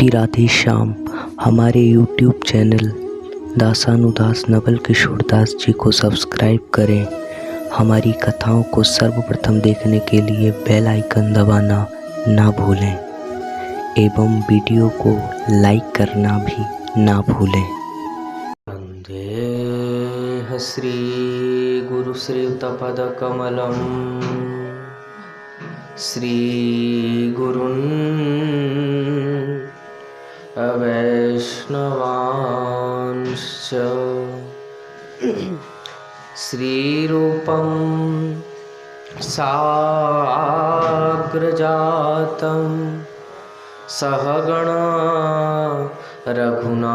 राधे राधे श्याम। हमारे YouTube channel दासानुदास Naval Kishore Das ji को subscribe करें। हमारी कथाओं को सर्वप्रथम देखने के लिए बेल आइकन दबाना ना भूलें एवं वीडियो को लाइक करना भी ना भूलें। वंदे श्री गुरु श्रीयुतपदकमलं श्री गुरुन् वैष्णवांश्च श्रीरूपं साग्रजातं सहगणा रघुनाथान्वितं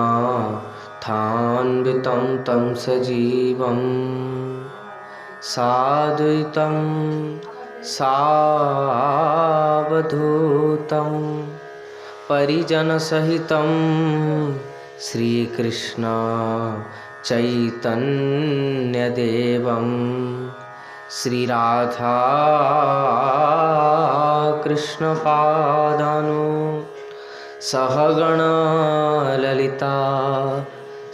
तं सजीवं साद्वैतं सावधूतं परिजनसहितं श्रीकृष्ण चैतन्यदेवं श्रीराधा कृष्णपादानु सहगणा ललिता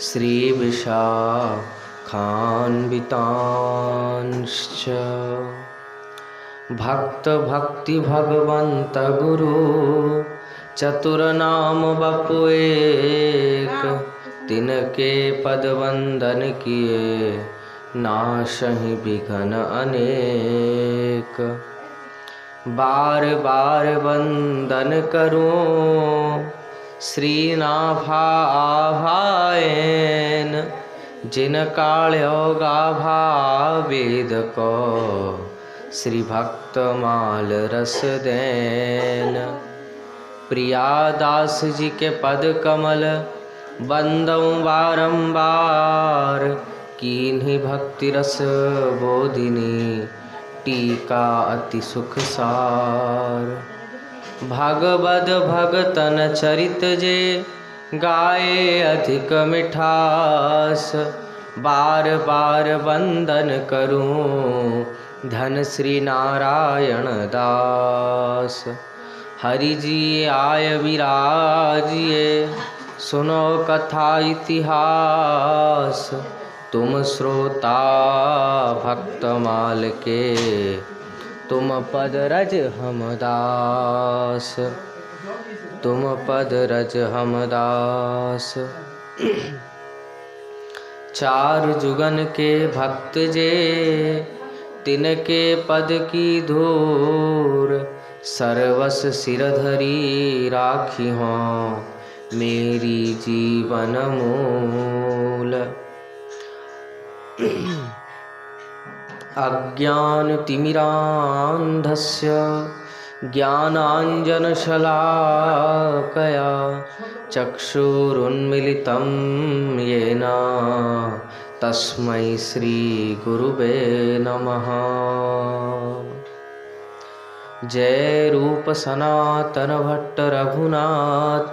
श्रीविशाखान्वितांश्च भक्त भक्ति भगवंत गुरु चतुरनाम बपु एक तिनके पद वंदन किए नाशहि विघ्न अनेक। बार बार वंदन करूं श्रीनाभायन जिन काल्यो गाभा वेद को श्री भक्त माल रस देन। प्रिया दास जी के पद कमल बंदऊं बारंबार कीन्ही भक्ति रस बोधिनी टीका अति सुख सार। भगवद भगतन चरित जे गाए अधिक मिठास बार बार वंदन करूं धन श्री नारायण दास। हरि जी आय विराजिए सुनो कथा इतिहास तुम श्रोता भक्त माल के तुम पद रज हम दास तुम पद रज हम दास। चार जुगन के भक्त जे तिनके पद की धूर सर्वस सिरधरी राखी हों मेरी जीवन मूल। अज्ञान तिमिरान्धस्य ज्ञानाञ्जनशलाकया चक्षुरुन्मिलितं येन तस्मै श्री गुरुवे नमः। जय रूप सनातन भट्ट रघुनाथ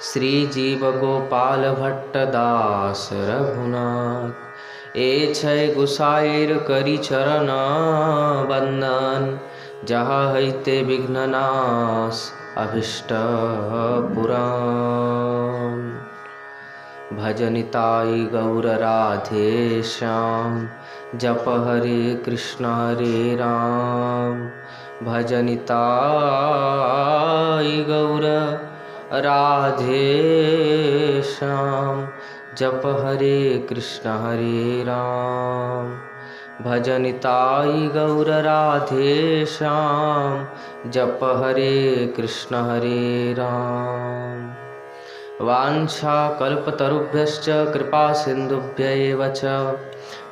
श्री जीव गोपाल भट्ट दास रघुनाथ। ए छय गुसाइर करी चरण बंदन जहाँ हैते विघ्ननाश अभिष्ट पुराण। भजनिताई गौर राधे श्याम जप हरे कृष्ण हरे राम। भजनिताई गौर राधे श्याम जप हरे कृष्ण हरे राम। भजनिताई गौर राधे श्याम जप हरे कृष्ण हरे राम। वाञ्छा कल्पतरुभ्यश्च कृपा सिन्धुभ्यैव च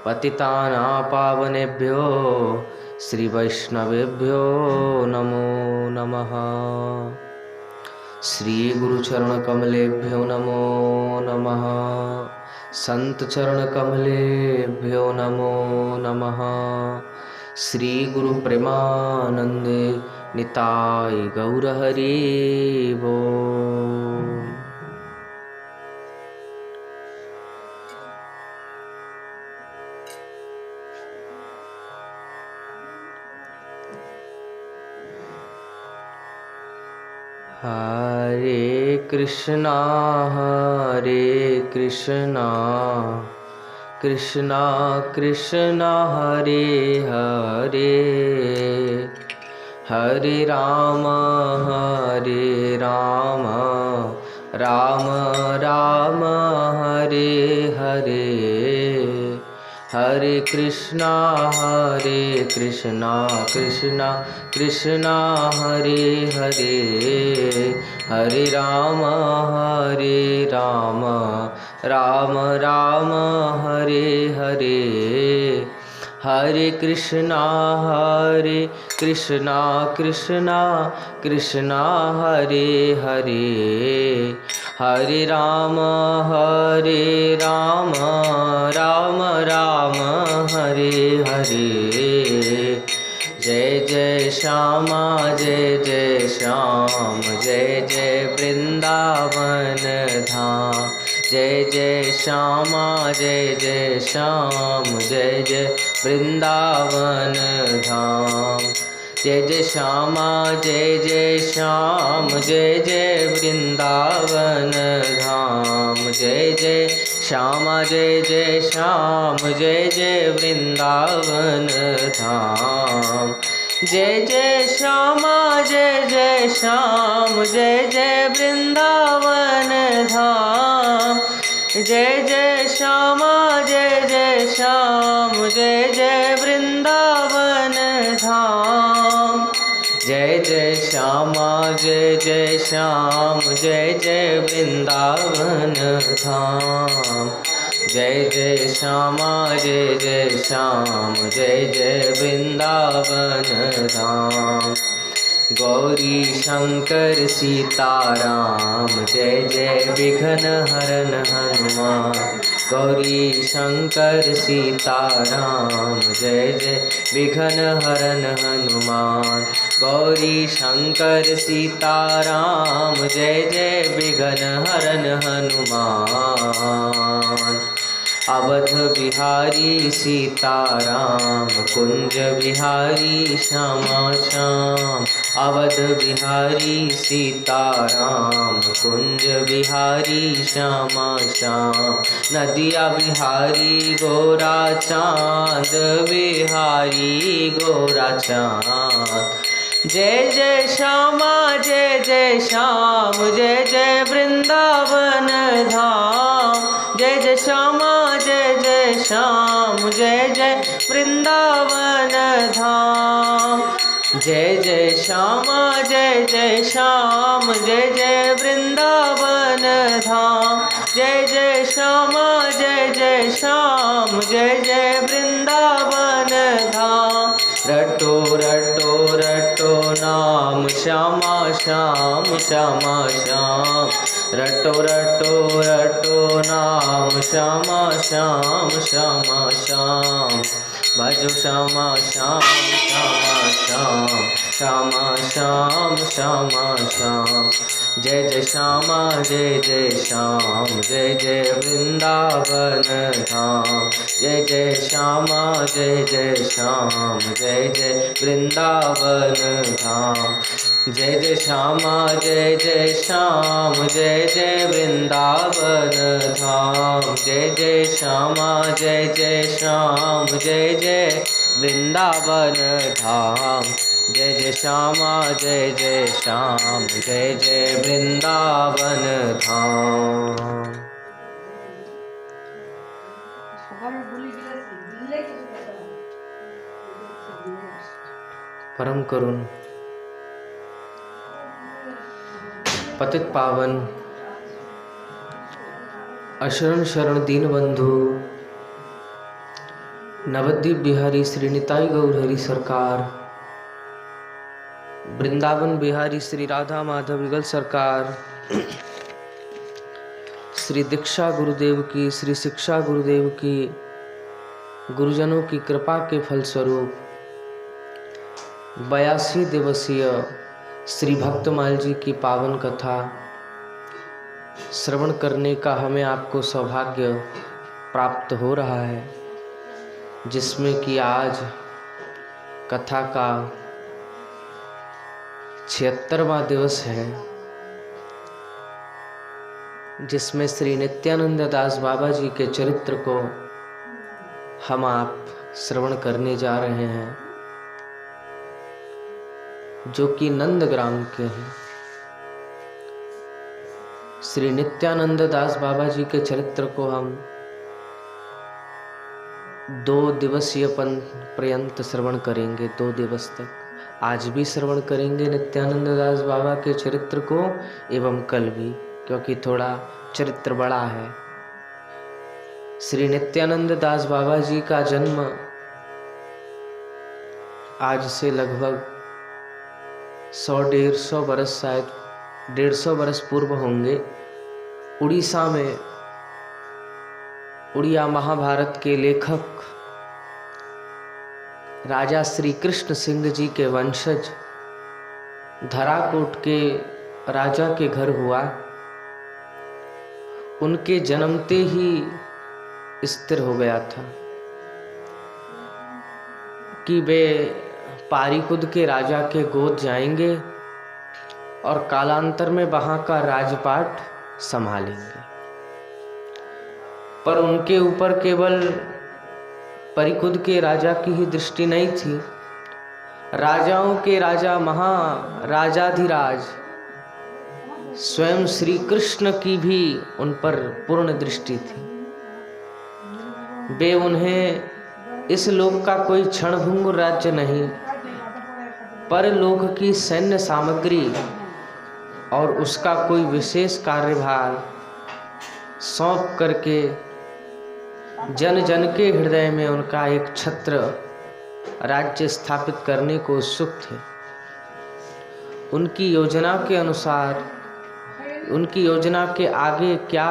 पतितानां पावनेभ्यो श्री वैष्णवेभ्यो नमो नमः। श्री गुरु चरण कमलेभ्यो नमो नमः। संत चरण कमलेभ्यो नमो नमः। श्री गुरु प्रेमानंदे निताय गौर हरि बोल। हरे कृष्णा कृष्णा कृष्णा हरे हरे, हरे राम राम राम हरे हरे, हरे कृष्णा कृष्णा कृष्णा हरे हरे, हरे राम राम राम हरे हरे, हरे कृष्णा कृष्णा कृष्णा हरे हरे, हरे राम राम राम हरे हरे, जय जय श्यामा जय श्याम, जय जय वृंदावन धाम, जय जय श्यामा जय श्याम, जय जय वृंदावन धाम, जय जय श्यामा जय श्याम, जय जय वृंदावन धाम, जय जय श्यामा जय श्याम, जय जय वृंदावन धाम, जय जय श्यामा जय श्याम, जय जय वृंदावन धाम, जय जय श्यामा जय श्याम, जय जय वृंदावन धाम, जय जय श्यामा जय श्याम, जय जय वृंदावन धाम, जय जय श्यामा जय श्याम, जय जय वृंदावन धाम, गौरी शंकर सीताराम, जय जय विघ्न हरन हनुमान, गौरी शंकर सीताराम, जय जय विघ्न हरन हनुमान, गौरी शंकर सीताराम, जय जय विघ्न हरन हनुमान, अवध बिहारी सीताराम, कुंज बिहारी श्यामा श्याम, अवध बिहारी सीताराम, कुंज बिहारी श्यामा श्याम, नदिया बिहारी गोरा चांद बिहारी गोरा चांद, जय जय श्यामा जय श्याम, जय जय वृंदावन धाम, जय जय श्यामा जय श्याम, जय जय वृंदावन धाम, जय जय श्यामा जय श्याम, जय जय वृंदावन धाम, जय जय श्यामा जय श्याम, जय जय वृंदावन धाम, रटो रटो रटो नाम श्यामा श्याम श्यामा श्याम, रटो रटो रटो नाम श्यामा श्याम श्यामा श्याम, भजो श्यामा श्याम श्यामा श्याम, श्यामा श्याम श्यामा श्याम, जय जय श्यामा जय श्याम, जय जय वृंदावन धाम, जय जय श्यामा जय श्याम, जय जय वृंदावन धाम, जय जय श्यामा जय श्याम, जय जय वृंदावन धाम, जय जय श्यामा जय श्याम, जय जय वृंदावन धाम, जय जय श्यामा जय श्याम, जय जय वृंदावन धाम। परम करुण पतित पावन अशरण शरण दीन बंधु नवद्वीप बिहारी श्री निताई गौर हरि सरकार, वृंदावन बिहारी श्री राधा माधव युगल सरकार, श्री दीक्षा गुरुदेव की, श्री शिक्षा गुरुदेव की, गुरुजनों की कृपा के फलस्वरूप 82 दिवसीय श्री भक्तमाल जी की पावन कथा श्रवण करने का हमें आपको सौभाग्य प्राप्त हो रहा है, जिसमें कि आज कथा का 76वां दिवस है। जिसमें श्री नित्यानंद दास बाबा जी के चरित्र को हम आप श्रवण करने जा रहे हैं, जो कि नंदग्राम के हैं। श्री नित्यानंद दास बाबा जी के चरित्र को हम 2 दिवसीय पर्यंत श्रवण करेंगे, 2 दिवस तक। आज भी श्रवण करेंगे नित्यानंद दास बाबा के चरित्र को एवं कल भी, क्योंकि थोड़ा चरित्र बड़ा है। श्री नित्यानंद दास बाबा जी का जन्म आज से लगभग 100-150 बरस, शायद 150 बरस पूर्व होंगे, उड़ीसा में। उड़िया महाभारत के लेखक राजा श्री कृष्ण सिंह जी के वंशज धराकोट के राजा के घर हुआ। उनके जन्मते ही स्थिर हो गया था कि वे पारीकुद के राजा के गोद जाएंगे और कालांतर में वहाँ का राजपाट संभालेंगे। पर उनके ऊपर केवल पारीकुद के राजा की ही दृष्टि नहीं थी, राजाओं के राजा महाराजाधिराज स्वयं श्री कृष्ण की भी उन पर पूर्ण दृष्टि थी। वे उन्हें इस लोक का कोई क्षणभंगुर राज्य नहीं, पर लोक की सैन्य सामग्री और उसका कोई विशेष कार्यभार सौंप करके जन जन के हृदय में उनका एक छत्र राज्य स्थापित करने को उत्सुक थे। उनकी योजना के अनुसार, उनकी योजना के आगे क्या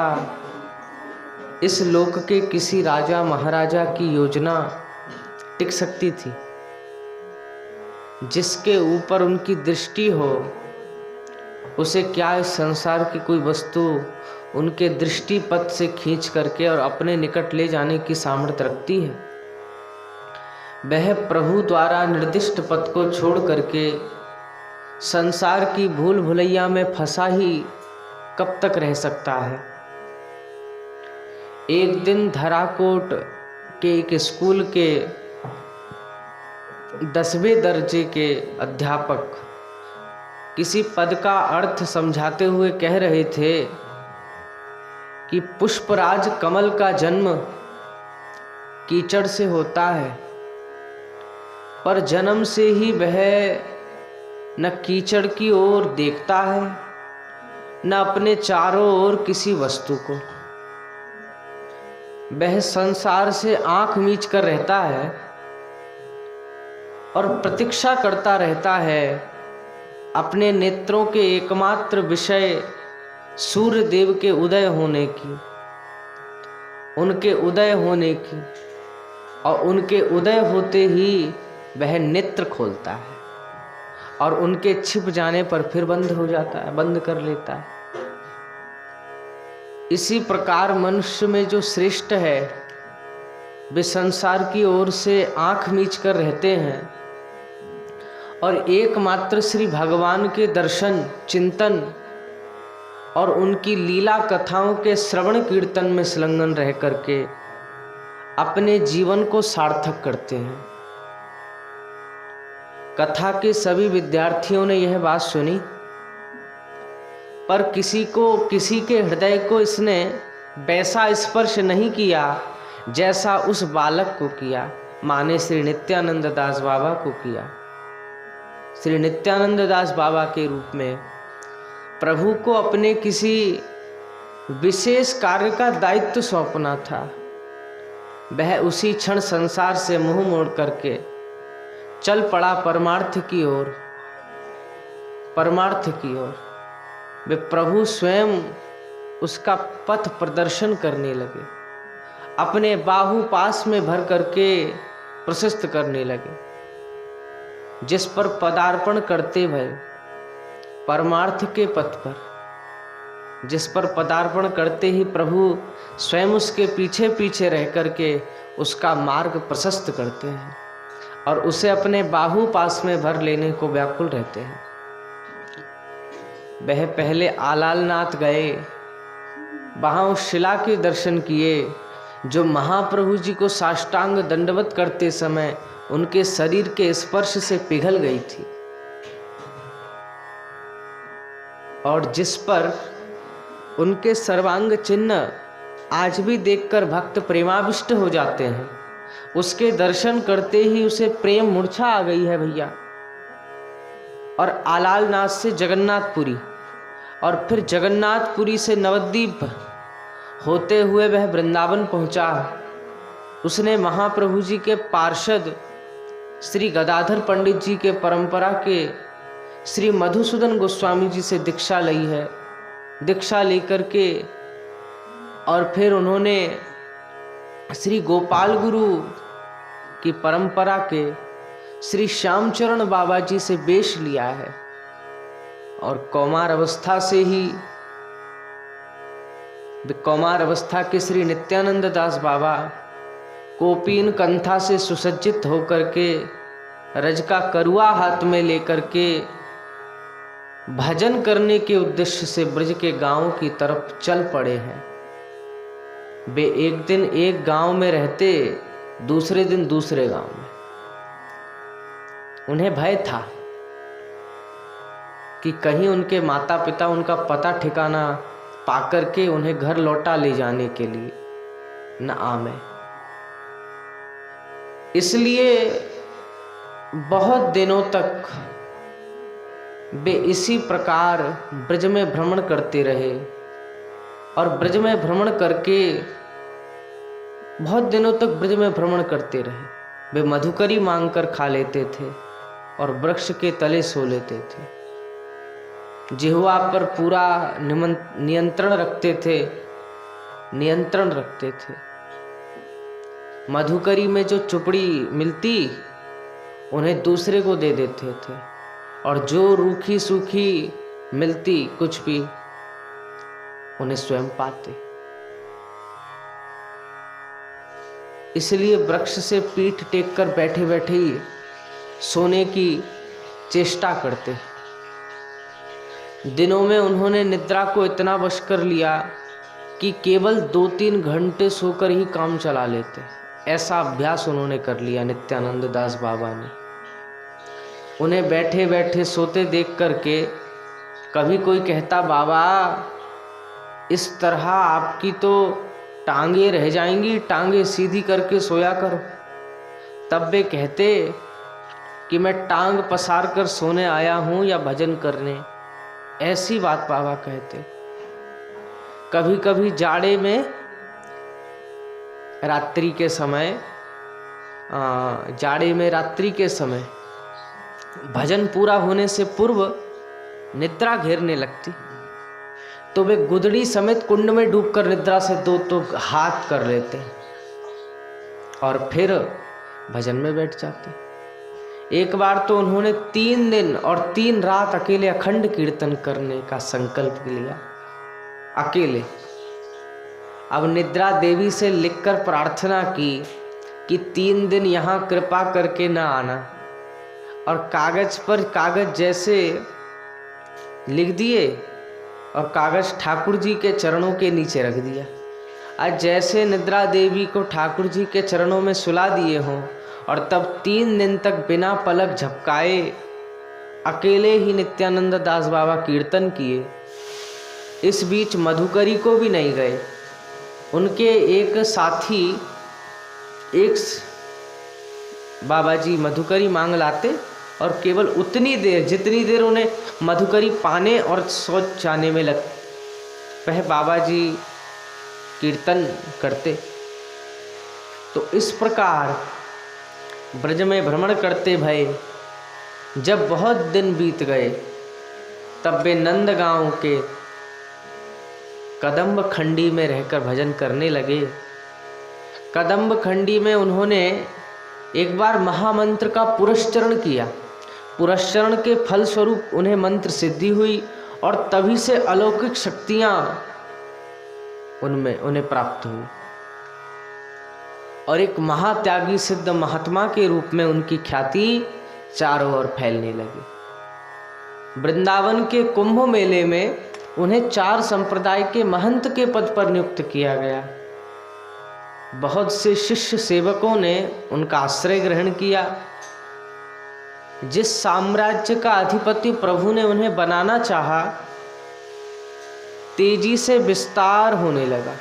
इस लोक के किसी राजा महाराजा की योजना टिक सकती थी? जिसके ऊपर उनकी दृष्टि हो, उसे क्या इस संसार की कोई वस्तु उनके दृष्टि पथ से खींच करके और अपने निकट ले जाने की सामर्थ्य रखती है? वह प्रभु द्वारा निर्दिष्ट पथ को छोड़ करके संसार की भूल भुलैया में फंसा ही कब तक रह सकता है? एक दिन धराकोट के एक स्कूल के 10वें दर्जे के अध्यापक किसी पद का अर्थ समझाते हुए कह रहे थे कि पुष्पराज कमल का जन्म कीचड़ से होता है, पर जन्म से ही वह न कीचड़ की ओर देखता है, न अपने चारों ओर किसी वस्तु को। वह संसार से आंख मीच कर रहता है और प्रतीक्षा करता रहता है अपने नेत्रों के एकमात्र विषय सूर्य देव के उदय होने की, उनके उदय होने की, और उनके उदय होते ही वह नेत्र खोलता है और उनके छिप जाने पर फिर बंद हो जाता है, बंद कर लेता है। इसी प्रकार मनुष्य में जो श्रेष्ठ है, वे संसार की ओर से आंख मीच कर रहते हैं और एकमात्र श्री भगवान के दर्शन, चिंतन और उनकी लीला कथाओं के श्रवण कीर्तन में संलग्न रह करके अपने जीवन को सार्थक करते हैं। कथा के सभी विद्यार्थियों ने यह बात सुनी, पर किसी के हृदय को इसने वैसा स्पर्श नहीं किया जैसा उस बालक को किया, माने श्री नित्यानंद दास बाबा को किया। श्री नित्यानंद दास बाबा के रूप में प्रभु को अपने किसी विशेष कार्य का दायित्व सौंपना था। वह उसी क्षण संसार से मुंह मोड़ करके चल पड़ा परमार्थ की ओर, परमार्थ की ओर। वे प्रभु स्वयं उसका पथ प्रदर्शन करने लगे, अपने बाहु पास में भर करके प्रशस्त करने लगे, जिस पर पदार्पण करते भय परमार्थ के पथ पर, जिस पर पदार्पण करते ही प्रभु स्वयं उसके पीछे पीछे रह करके उसका मार्ग प्रशस्त करते हैं और उसे अपने बाहु पास में भर लेने को व्याकुल रहते हैं। वह पहले आलालनाथ गए वहाँ उस शिला के दर्शन किए जो महाप्रभु जी को साष्टांग दंडवत करते समय उनके शरीर के स्पर्श से पिघल गई थी, और जिस पर उनके सर्वांग चिन्ह आज भी देखकर भक्त प्रेमाविष्ट हो जाते हैं। उसके दर्शन करते ही उसे प्रेम मूर्छा आ गई है भैया। और आलालनाथ से जगन्नाथपुरी और फिर जगन्नाथपुरी से नवद्वीप होते हुए वह वृंदावन पहुंचा। उसने महाप्रभु जी के पार्षद श्री गदाधर पंडित जी के परंपरा के श्री मधुसूदन गोस्वामी जी से दीक्षा ली है। दीक्षा लेकर के और फिर उन्होंने श्री गोपाल गुरु की परंपरा के श्री श्यामचरण बाबा जी से वेश लिया है, और कौमार अवस्था के श्री नित्यानंद दास बाबा कोपीन कंथा से सुसज्जित होकर के रज का करुआ हाथ में लेकर के भजन करने के उद्देश्य से ब्रज के गांव की तरफ चल पड़े हैं। वे एक दिन एक गांव में रहते, दूसरे दिन दूसरे गांव में। उन्हें भय था कि कहीं उनके माता पिता उनका पता ठिकाना पाकर के उन्हें घर लौटा ले जाने के लिए न आवे। इसलिए बहुत दिनों तक वे इसी प्रकार ब्रज में भ्रमण करते रहे, और ब्रज में भ्रमण करके बहुत दिनों तक ब्रज में भ्रमण करते रहे। वे मधुकरी मांगकर खा लेते थे और वृक्ष के तले सो लेते थे। जिह्वा पर पूरा नियंत्रण रखते थे। मधुकरी में जो चुपड़ी मिलती उन्हें दूसरे को दे देते थे, और जो रूखी सूखी मिलती कुछ भी उन्हें स्वयं पाते। इसलिए वृक्ष से पीठ टेक कर बैठे बैठे ही सोने की चेष्टा करते। दिनों में उन्होंने निद्रा को इतना वश कर लिया कि केवल 2-3 घंटे सोकर ही काम चला लेते। ऐसा अभ्यास उन्होंने कर लिया नित्यानंद दास बाबा ने। उन्हें बैठे बैठे सोते देख करके कभी कोई कहता, बाबा इस तरह आपकी तो टांगे रह जाएंगी, टांगे सीधी करके सोया करो। तब वे कहते कि मैं टांग पसार कर सोने आया हूं या भजन करने। ऐसी बात बाबा कहते। कभी कभी जाड़े में रात्रि के समय भजन पूरा होने से पूर्व निद्रा घेरने लगती, तो वे गुदड़ी समेत कुंड में डूबकर निद्रा से 2 हाथ कर लेते और फिर भजन में बैठ जाते। एक बार तो उन्होंने 3 दिन और 3 रात अकेले अखंड कीर्तन करने का संकल्प लिया, अकेले। अब निद्रा देवी से लिखकर प्रार्थना की कि 3 दिन यहाँ कृपा करके न आना, और कागज जैसे लिख दिए और कागज ठाकुर जी के चरणों के नीचे रख दिया। आज जैसे निद्रा देवी को ठाकुर जी के चरणों में सुला दिए हों, और तब 3 दिन तक बिना पलक झपकाए अकेले ही नित्यानंद दास बाबा कीर्तन किए। इस बीच मधुकरी को भी नहीं गए। उनके एक साथी बाबा जी मधुकरी मांग लाते, और केवल उतनी देर जितनी देर उन्हें मधुकरी पाने और सोच जाने में लग, वह बाबा जी कीर्तन करते। तो इस प्रकार ब्रज में भ्रमण करते भये जब बहुत दिन बीत गए, तब वे नंदगांव के कदम्ब खंडी में रहकर भजन करने लगे। कदम्ब खंडी में उन्होंने एक बार महामंत्र का पुरस्चरण किया। पुरस्चरण के फल स्वरूप उन्हें मंत्र सिद्धि हुई, और तभी से अलौकिक शक्तियां उन्हें प्राप्त हुई, और एक महात्यागी सिद्ध महात्मा के रूप में उनकी ख्याति चारों ओर फैलने लगी। वृंदावन के कुंभ मेले में उन्हें 4 संप्रदाय के महंत के पद पर नियुक्त किया गया। बहुत से शिष्य सेवकों ने उनका आश्रय ग्रहण किया। जिस साम्राज्य का अधिपति प्रभु ने उन्हें बनाना चाहा, तेजी से विस्तार होने लगा।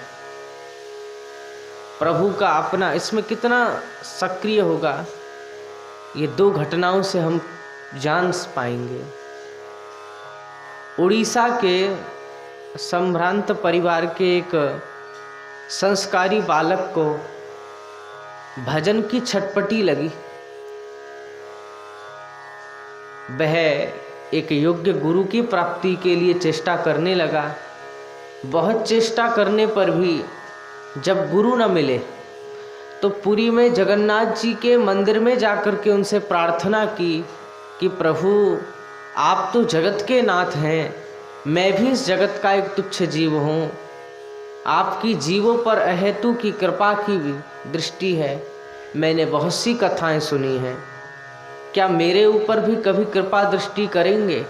प्रभु का अपना इसमें कितना सक्रिय होगा, ये 2 घटनाओं से हम जान पाएंगे। उड़ीसा के संभ्रांत परिवार के एक संस्कारी बालक को भजन की छटपटी लगी। वह एक योग्य गुरु की प्राप्ति के लिए चेष्टा करने लगा। बहुत चेष्टा करने पर भी जब गुरु न मिले तो पुरी में जगन्नाथ जी के मंदिर में जाकर के उनसे प्रार्थना की कि प्रभु, आप तो जगत के नाथ हैं, मैं भी इस जगत का एक तुच्छ जीव हूँ। आपकी जीवों पर अहेतु की कृपा की दृष्टि है। मैंने बहुत सी कथाएं सुनी हैं, क्या मेरे ऊपर भी कभी कृपा दृष्टि करेंगे?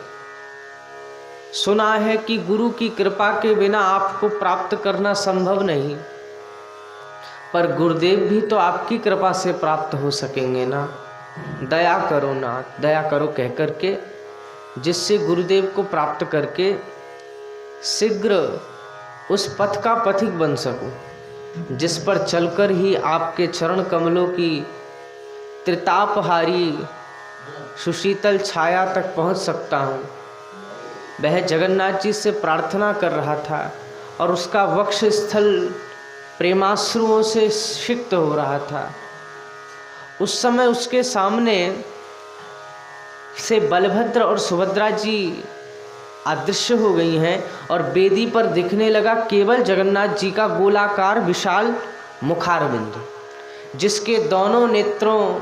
सुना है कि गुरु की कृपा के बिना आपको प्राप्त करना संभव नहीं, पर गुरुदेव भी तो आपकी कृपा से प्राप्त हो सकेंगे ना। दया करो नाथ, दया करो कह करके, जिससे गुरुदेव को प्राप्त करके शीघ्र उस पथ का पथिक बन सकूं, जिस पर चलकर ही आपके चरण कमलों की त्रितापहारी सुशीतल छाया तक पहुंच सकता हूं। वह जगन्नाथ जी से प्रार्थना कर रहा था और उसका वक्ष स्थल प्रेमाश्रुओं से सिक्त हो रहा था। उस समय उसके सामने से बलभद्र और सुभद्रा जी अदृश्य हो गई हैं और वेदी पर दिखने लगा केवल जगन्नाथ जी का गोलाकार विशाल मुखारबिंद, जिसके दोनों नेत्रों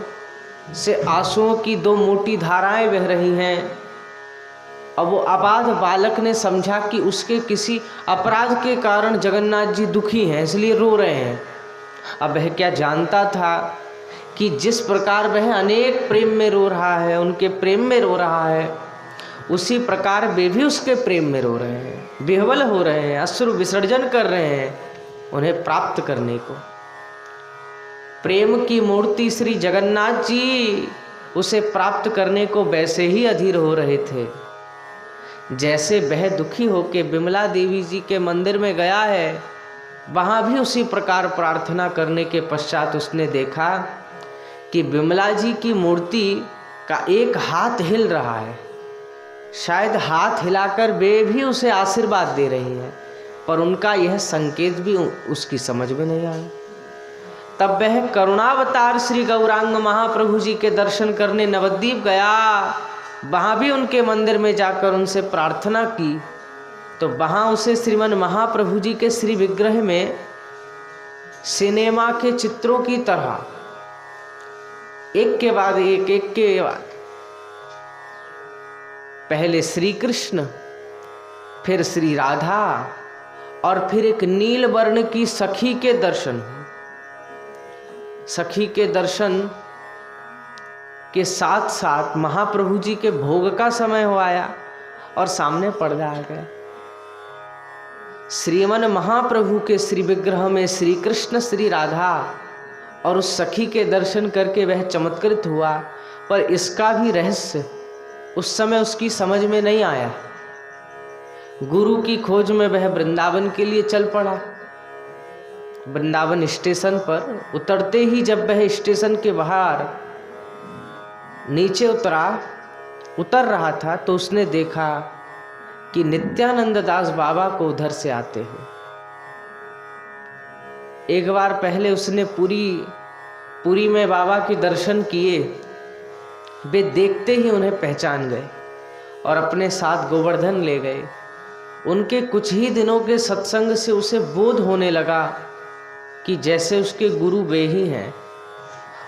से आंसुओं की 2 मोटी धाराएं बह रही हैं। अब वो आबाद बालक ने समझा कि उसके किसी अपराध के कारण जगन्नाथ जी दुखी हैं, इसलिए रो रहे हैं। अब वह क्या जानता था कि जिस प्रकार वह अनेक प्रेम में रो रहा है, उनके प्रेम में रो रहा है, उसी प्रकार वे भी उसके प्रेम में रो रहे हैं, विह्वल हो रहे हैं, अश्रु विसर्जन कर रहे हैं उन्हें प्राप्त करने को। प्रेम की मूर्ति श्री जगन्नाथ जी उसे प्राप्त करने को वैसे ही अधीर हो रहे थे जैसे वह दुखी होकर विमला देवी जी के मंदिर में गया है। वहाँ भी उसी प्रकार प्रार्थना करने के पश्चात उसने देखा कि विमला जी की मूर्ति का एक हाथ हिल रहा है। शायद हाथ हिलाकर वे भी उसे आशीर्वाद दे रही हैं, पर उनका यह संकेत भी उसकी समझ में नहीं आया। तब वह करुणावतार श्री गौरांग महाप्रभु जी के दर्शन करने नवद्वीप गया। वहाँ भी उनके मंदिर में जाकर उनसे प्रार्थना की तो वहाँ उसे श्रीमन महाप्रभु जी के श्री विग्रह में सिनेमा के चित्रों की तरह एक के बाद एक पहले श्री कृष्ण, फिर श्री राधा और फिर एक नील वर्ण की सखी के दर्शन। सखी के दर्शन के साथ साथ महाप्रभु जी के भोग का समय हो आया और सामने पर्दा आ गया। श्रीमन महाप्रभु के श्री विग्रह में श्री कृष्ण, श्री राधा और उस सखी के दर्शन करके वह चमत्कृत हुआ, पर इसका भी रहस्य उस समय उसकी समझ में नहीं आया। गुरु की खोज में वह वृंदावन के लिए चल पड़ा। वृंदावन स्टेशन पर उतरते ही जब वह स्टेशन के बाहर नीचे उतर रहा था तो उसने देखा कि नित्यानंद दास बाबा को उधर से आते हुए। एक बार पहले उसने पुरी में बाबा के दर्शन किए। वे देखते ही उन्हें पहचान गए और अपने साथ गोवर्धन ले गए। उनके कुछ ही दिनों के सत्संग से उसे बोध होने लगा कि जैसे उसके गुरु वे ही हैं।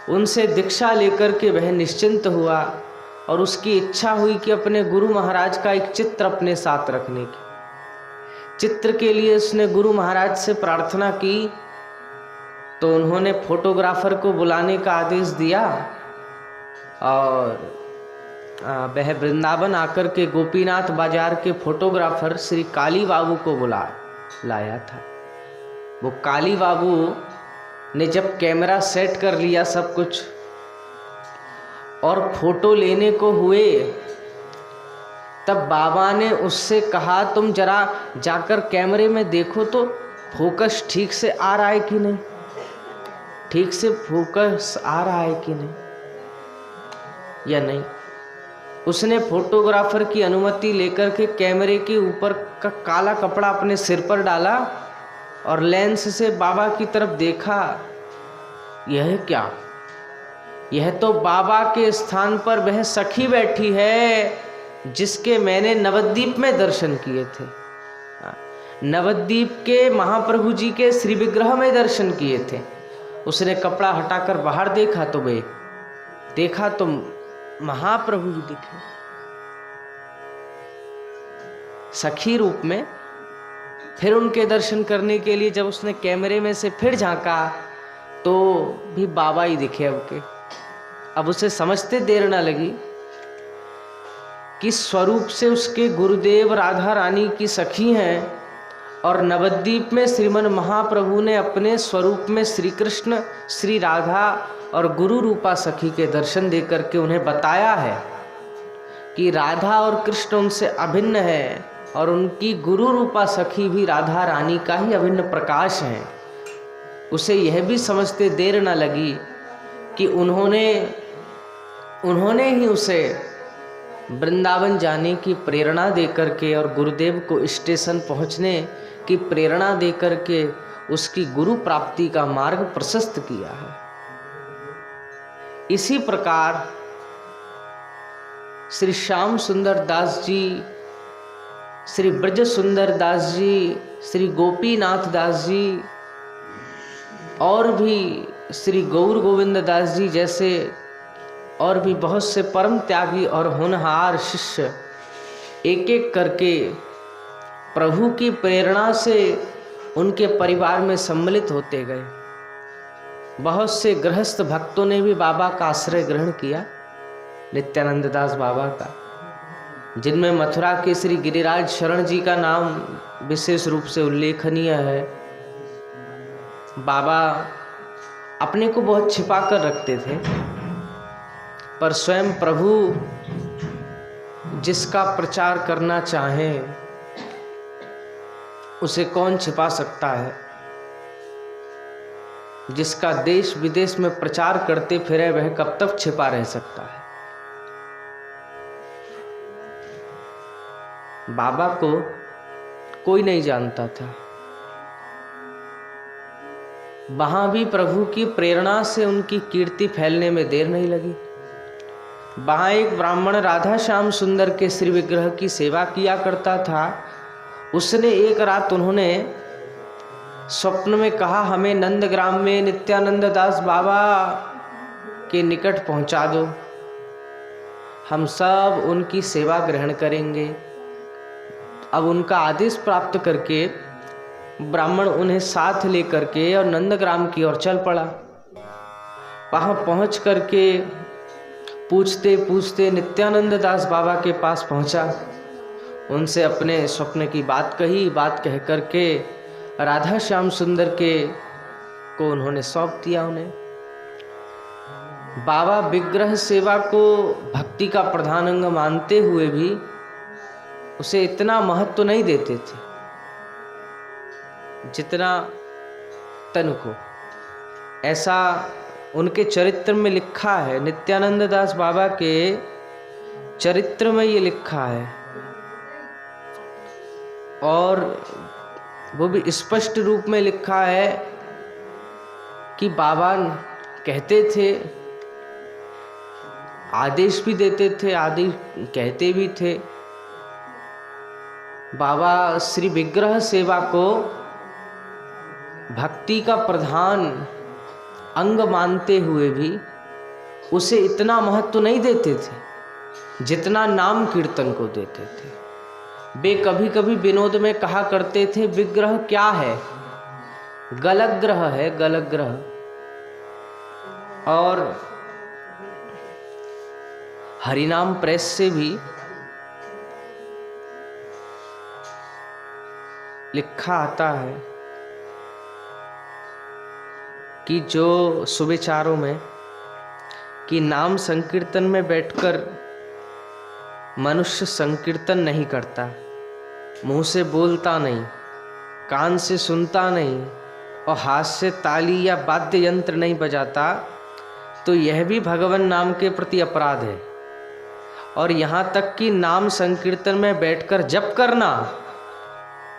उनसे दीक्षा लेकर के वह निश्चिंत हुआ और उसकी इच्छा हुई कि अपने गुरु महाराज का एक चित्र अपने साथ रखने की। चित्र के लिए उसने गुरु महाराज से प्रार्थना की तो उन्होंने फोटोग्राफर को बुलाने का आदेश दिया और वह वृंदावन आकर के गोपीनाथ बाजार के फोटोग्राफर श्री काली बाबू को लाया था। वो काली बाबू ने जब कैमरा सेट कर लिया सब कुछ और फोटो लेने को हुए, तब बाबा ने उससे कहा तुम जरा जाकर कैमरे में देखो तो फोकस ठीक से आ रहा है कि नहीं, ठीक से फोकस आ रहा है कि नहीं या नहीं। उसने फोटोग्राफर की अनुमति लेकर के कैमरे के ऊपर का काला कपड़ा अपने सिर पर डाला और लेंस से बाबा की तरफ देखा। यह क्या? यह तो बाबा के स्थान पर वह सखी बैठी है जिसके मैंने नवद्वीप में दर्शन किए थे। नवद्वीप के महाप्रभु जी के श्री विग्रह में दर्शन किए थे। उसने कपड़ा हटाकर बाहर देखा तो महाप्रभु जी दिखे सखी रूप में। फिर उनके दर्शन करने के लिए जब उसने कैमरे में से फिर झांका तो भी बाबा ही दिखे अब उसे समझते देर न लगी कि स्वरूप से उसके गुरुदेव राधा रानी की सखी हैं और नवद्वीप में श्रीमन महाप्रभु ने अपने स्वरूप में श्री कृष्ण, श्री राधा और गुरु रूपा सखी के दर्शन देकर के उन्हें बताया है कि राधा और कृष्ण उनसे अभिन्न है और उनकी गुरु रूपा सखी भी राधा रानी का ही अभिन्न प्रकाश है। उसे यह भी समझते देर न लगी कि उन्होंने ही उसे वृंदावन जाने की प्रेरणा देकर के और गुरुदेव को स्टेशन पहुंचने की प्रेरणा देकर के उसकी गुरु प्राप्ति का मार्ग प्रशस्त किया है। इसी प्रकार श्री श्याम सुंदर दास जी, श्री ब्रज सुंदर दास जी, श्री गोपीनाथ दास जी और भी श्री गौर गोविंद दास जी जैसे और भी बहुत से परम त्यागी और होनहार शिष्य एक एक करके प्रभु की प्रेरणा से उनके परिवार में सम्मिलित होते गए। बहुत से गृहस्थ भक्तों ने भी बाबा का आश्रय ग्रहण किया, नित्यानंद दास बाबा का, जिनमें मथुरा के श्री गिरिराज शरण जी का नाम विशेष रूप से उल्लेखनीय है। बाबा अपने को बहुत छिपा कर रखते थे, पर स्वयं प्रभु जिसका प्रचार करना चाहे उसे कौन छिपा सकता है। जिसका देश विदेश में प्रचार करते फिरे वह कब तक छिपा रह सकता है। बाबा को कोई नहीं जानता था। वहां भी प्रभु की प्रेरणा से उनकी कीर्ति फैलने में देर नहीं लगी। वहां एक ब्राह्मण राधा श्याम सुंदर के श्री विग्रह की सेवा किया करता था। उसने एक रात उन्होंने स्वप्न में कहा, हमें नंदग्राम में नित्यानंद दास बाबा के निकट पहुंचा दो, हम सब उनकी सेवा ग्रहण करेंगे। अब उनका आदेश प्राप्त करके ब्राह्मण उन्हें साथ लेकर के और नंदग्राम की ओर चल पड़ा। वहां पहुंच करके पूछते पूछते नित्यानंद दास बाबा के पास पहुंचा। उनसे अपने स्वप्न की बात कही। बात कह करके राधा श्याम सुंदर को उन्होंने सौंप दिया। उन्हें बाबा विग्रह सेवा को भक्ति का प्रधान अंग मानते हुए भी उसे इतना महत्व नहीं देते थे जितना तन को। ऐसा उनके चरित्र में लिखा है, नित्यानंद दास बाबा के चरित्र में ये लिखा है और वो भी स्पष्ट रूप में लिखा है कि बाबा कहते थे, आदेश भी देते थे, आदि कहते भी थे। बाबा श्री विग्रह सेवा को भक्ति का प्रधान अंग मानते हुए भी उसे इतना महत्व नहीं देते थे जितना नाम कीर्तन को देते थे। वे कभी कभी विनोद में कहा करते थे, विग्रह क्या है? गलग्रह है, गलग्रह। और हरिनाम प्रेस से भी लिखा आता है कि जो सुविचारों में कि नाम संकीर्तन में बैठकर मनुष्य संकीर्तन नहीं करता, मुंह से बोलता नहीं, कान से सुनता नहीं और हाथ से ताली या वाद्य यंत्र नहीं बजाता, तो यह भी भगवान नाम के प्रति अपराध है। और यहाँ तक कि नाम संकीर्तन में बैठकर जप करना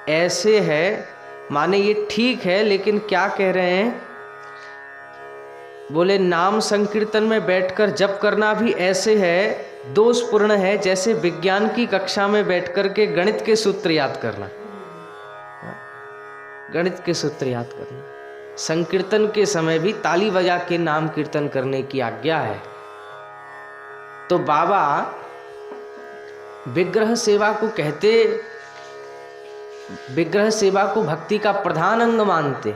ऐसे है, माने ये ठीक है, लेकिन क्या कह रहे हैं, बोले नाम संकीर्तन में बैठकर जप करना भी ऐसे है, दोषपूर्ण है, जैसे विज्ञान की कक्षा में बैठकर के गणित के सूत्र याद करना। गणित के सूत्र याद करना। संकीर्तन के समय भी ताली बजा के नाम कीर्तन करने की आज्ञा है। तो बाबा विग्रह सेवा को कहते, विग्रह सेवा को भक्ति का प्रधान अंग मानते,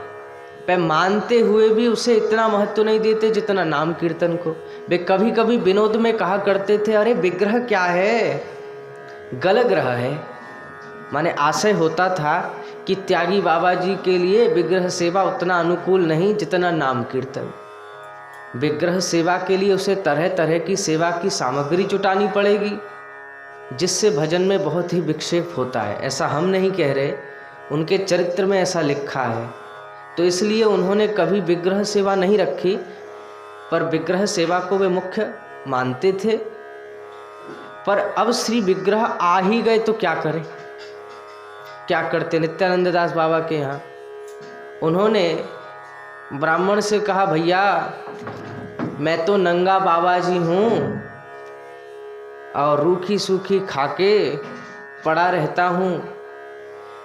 पर मानते हुए भी उसे इतना महत्व नहीं देते जितना नाम कीर्तन को। वे कभी कभी विनोद में कहा करते थे, अरे विग्रह क्या है, गल ग्रह है। माने आशय होता था कि त्यागी बाबा जी के लिए विग्रह सेवा उतना अनुकूल नहीं जितना नाम कीर्तन। विग्रह सेवा के लिए उसे तरह तरह की सेवा की सामग्री जुटानी पड़ेगी, जिससे भजन में बहुत ही विक्षेप होता है। ऐसा हम नहीं कह रहे, उनके चरित्र में ऐसा लिखा है। तो इसलिए उन्होंने कभी विग्रह सेवा नहीं रखी, पर विग्रह सेवा को वे मुख्य मानते थे। पर अब श्री विग्रह आ ही गए तो क्या करें, क्या करते। नित्यानंद दास बाबा के यहाँ उन्होंने ब्राह्मण से कहा, भैया मैं तो नंगा बाबा जी हूँ और रूखी सूखी खाके पड़ा रहता हूँ,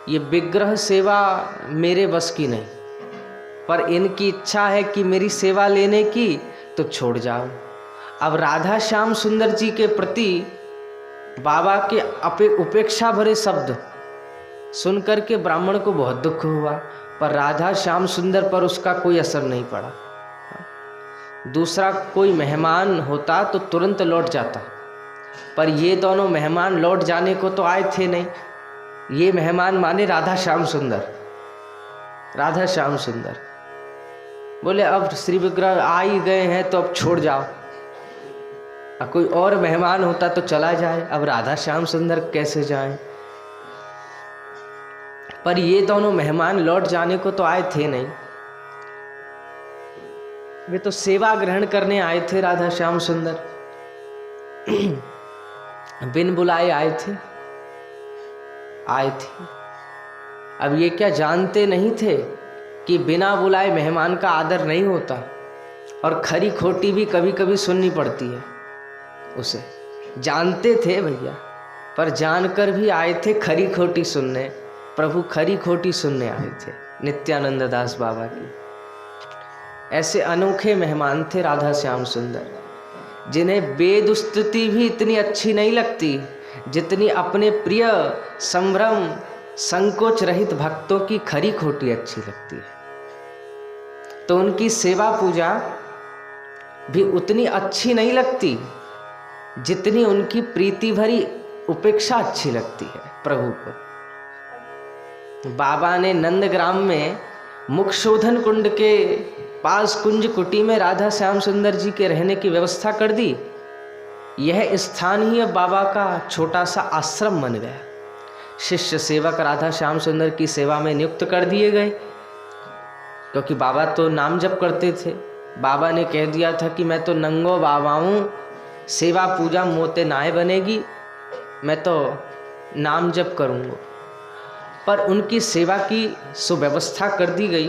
ये विग्रह सेवा मेरे बस की नहीं, पर इनकी इच्छा है कि मेरी सेवा लेने की, तो छोड़ जाओ। अब राधा श्याम सुंदर जी के प्रति बाबा के उपेक्षा भरे शब्द सुनकर के ब्राह्मण को बहुत दुख हुआ, पर राधा श्याम सुंदर पर उसका कोई असर नहीं पड़ा। दूसरा कोई मेहमान होता तो तुरंत लौट जाता, पर ये दोनों मेहमान लौट जाने को तो आए थे नहीं। ये मेहमान माने राधा श्याम सुंदर। राधा श्याम सुंदर बोले, अब श्री विग्रह आ ही गए हैं तो अब छोड़ जाओ। अब कोई और मेहमान होता तो चला जाए, अब राधा श्याम सुंदर कैसे जाए। पर ये दोनों मेहमान लौट जाने को तो आए थे नहीं, वे तो सेवा ग्रहण करने आए थे। राधा श्याम सुंदर बिन बुलाए आए थे। अब ये क्या जानते नहीं थे कि बिना बुलाए मेहमान का आदर नहीं होता, और खरी खोटी भी कभी कभी सुननी पड़ती है उसे। जानते थे भैया, पर जानकर भी आए थे खरी खोटी सुनने। प्रभु खरी खोटी सुनने आए थे नित्यानंद दास बाबा की। ऐसे अनोखे मेहमान थे राधा श्याम सुंदर, जिन्हें वेद स्तुति भी इतनी अच्छी नहीं लगती जितनी अपने प्रिय संभ्रम संकोच रहित भक्तों की खरी खोटी अच्छी लगती है। तो उनकी सेवा पूजा भी उतनी अच्छी नहीं लगती जितनी उनकी प्रीति भरी उपेक्षा अच्छी लगती है प्रभु को। बाबा ने नंदग्राम में मुखशोधन कुंड के पास कुंज कुटी में राधा श्याम सुंदर जी के रहने की व्यवस्था कर दी। यह स्थान ही अब बाबा का छोटा सा आश्रम बन गया। शिष्य सेवक राधा श्याम सुंदर की सेवा में नियुक्त कर दिए गए, क्योंकि बाबा तो नाम जप करते थे। बाबा ने कह दिया था कि मैं तो नंगो बाबा हूँ, सेवा पूजा मोते नाय बनेगी, मैं तो नाम जप करूँगा। पर उनकी सेवा की सुव्यवस्था कर दी गई,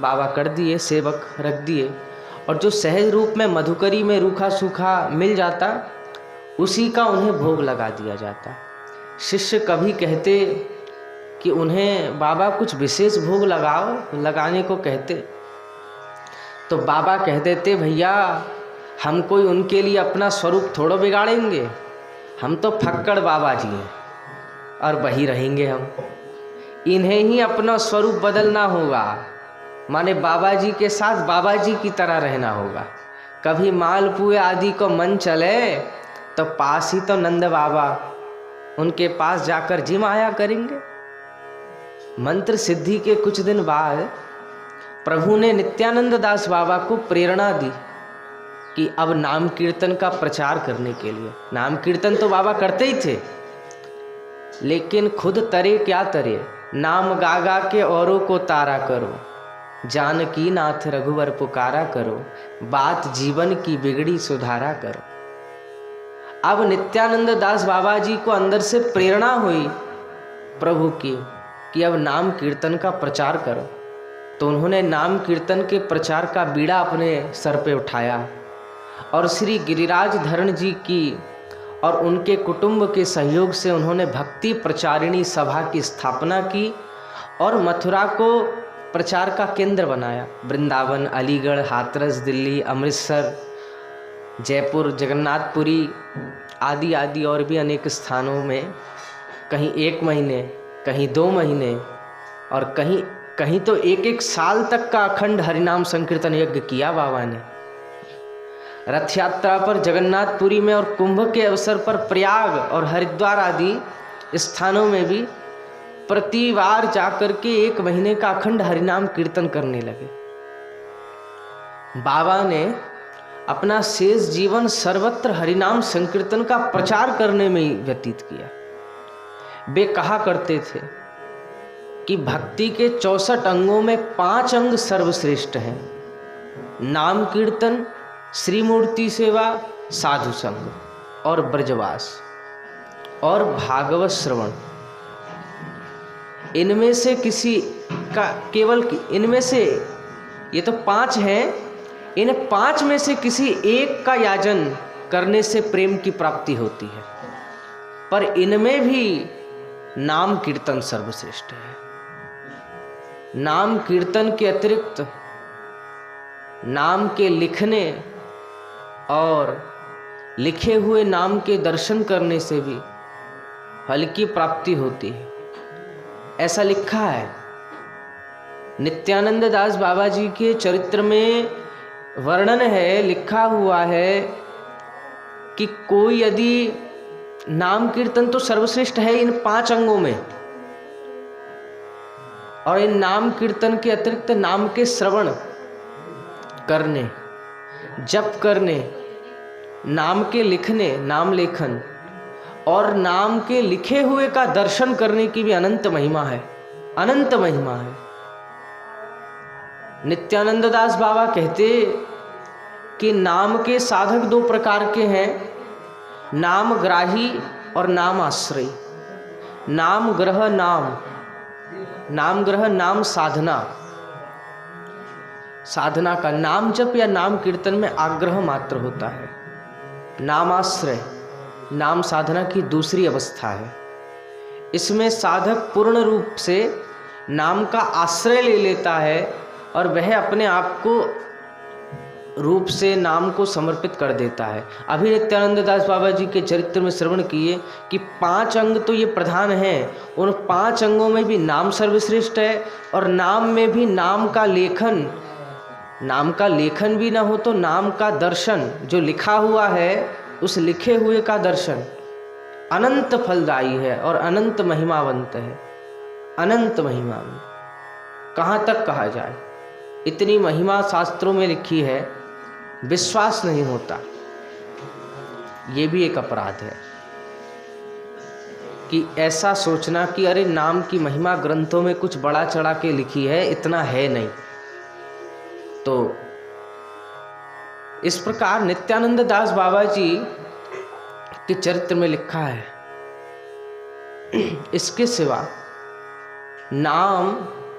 बाबा कर दिए, सेवक रख दिए, और जो सहज रूप में मधुकरी में रूखा सूखा मिल जाता उसी का उन्हें भोग लगा दिया जाता। शिष्य कभी कहते कि उन्हें बाबा कुछ विशेष भोग लगाओ, लगाने को कहते, तो बाबा कह देते, भैया हम कोई उनके लिए अपना स्वरूप थोड़ा बिगाड़ेंगे, हम तो फक्कड़ बाबा जी हैं और वही रहेंगे हम। इन्हें ही अपना स्वरूप बदलना होगा, माने बाबा जी के साथ बाबा जी की तरह रहना होगा। कभी मालपुए आदि को मन चले तो तो पास ही तो नंद बाबा, उनके पास जाकर जिम आया करेंगे। मंत्र सिद्धि के कुछ दिन बाद प्रभु ने नित्यानंद दास बाबा को प्रेरणा दी कि अब नाम कीर्तन का प्रचार करने के लिए। नाम कीर्तन तो बाबा करते ही थे, लेकिन खुद तरे क्या तरे, नाम गा गा के औरों को तारा करो, जानकी नाथ रघुवर पुकारा करो, बात जीवन की बिगड़ी सुधारा करो। अब नित्यानंद दास बाबा जी को अंदर से प्रेरणा हुई प्रभु की कि अब नाम कीर्तन का प्रचार करो। तो उन्होंने नाम कीर्तन के प्रचार का बीड़ा अपने सर पे उठाया और श्री गिरिराज धरण जी की और उनके कुटुंब के सहयोग से उन्होंने भक्ति प्रचारिणी सभा की स्थापना की और मथुरा को प्रचार का केंद्र बनाया। वृंदावन, अलीगढ़, हाथरस, दिल्ली, अमृतसर, जयपुर, जगन्नाथपुरी आदि आदि और भी अनेक स्थानों में कहीं 1 महीने, कहीं 2 महीने और कहीं कहीं तो 1-1 साल तक का अखंड हरिनाम संकीर्तन यज्ञ किया बाबा ने। रथ यात्रा पर जगन्नाथपुरी में और कुंभ के अवसर पर प्रयाग और हरिद्वार आदि स्थानों में भी प्रतिवार जाकर के 1 महीने का अखंड हरिनाम कीर्तन करने लगे। बाबा ने अपना शेष जीवन सर्वत्र हरिनाम संकीर्तन का प्रचार करने में ही व्यतीत किया। वे कहा करते थे कि भक्ति के 64 अंगों में 5 अंग सर्वश्रेष्ठ हैं: नाम कीर्तन, श्रीमूर्ति सेवा, साधु संग और ब्रजवास और भागवत श्रवण। इनमें से किसी का केवल इनमें से ये तो 5 हैं, इन 5 में से किसी एक का याजन करने से प्रेम की प्राप्ति होती है, पर इनमें भी नाम कीर्तन सर्वश्रेष्ठ है। नाम कीर्तन के अतिरिक्त नाम के लिखने और लिखे हुए नाम के दर्शन करने से भी फल की प्राप्ति होती है, ऐसा लिखा है। नित्यानंद दास बाबा जी के चरित्र में वर्णन है, लिखा हुआ है कि कोई यदि नाम कीर्तन तो सर्वश्रेष्ठ है इन 5 अंगों में, और इन नाम कीर्तन के अतिरिक्त नाम के श्रवण करने, जप करने, नाम के लिखने, नाम लेखन और नाम के लिखे हुए का दर्शन करने की भी अनंत महिमा है, अनंत महिमा है। नित्यानंद दास बाबा कहते कि नाम के साधक 2 प्रकार के हैं: नाम ग्राही और नाम आश्रयी। नाम ग्रह नाम ग्रह नाम साधना, साधना का नाम जप या नाम कीर्तन में आग्रह मात्र होता है। नामाश्रय नाम साधना की दूसरी अवस्था है। इसमें साधक पूर्ण रूप से नाम का आश्रय ले लेता है और वह अपने आप को रूप से नाम को समर्पित कर देता है। अभी नित्यानंद दास बाबा जी के चरित्र में श्रवण किए कि 5 अंग तो ये प्रधान हैं, उन 5 अंगों में भी नाम सर्वश्रेष्ठ है और नाम में भी नाम का लेखन, नाम का लेखन भी ना हो तो नाम का दर्शन, जो लिखा हुआ है उस लिखे हुए का दर्शन अनंत फलदायी है और अनंत महिमावंत है। अनंत महिमा कहाँ तक कहा जाए, इतनी महिमा शास्त्रों में लिखी है, विश्वास नहीं होता। ये भी एक अपराध है कि ऐसा सोचना कि अरे नाम की महिमा ग्रंथों में कुछ बड़ा चढ़ा के लिखी है, इतना है नहीं। तो इस प्रकार नित्यानंद दास बाबा जी के चरित्र में लिखा है। इसके सिवा नाम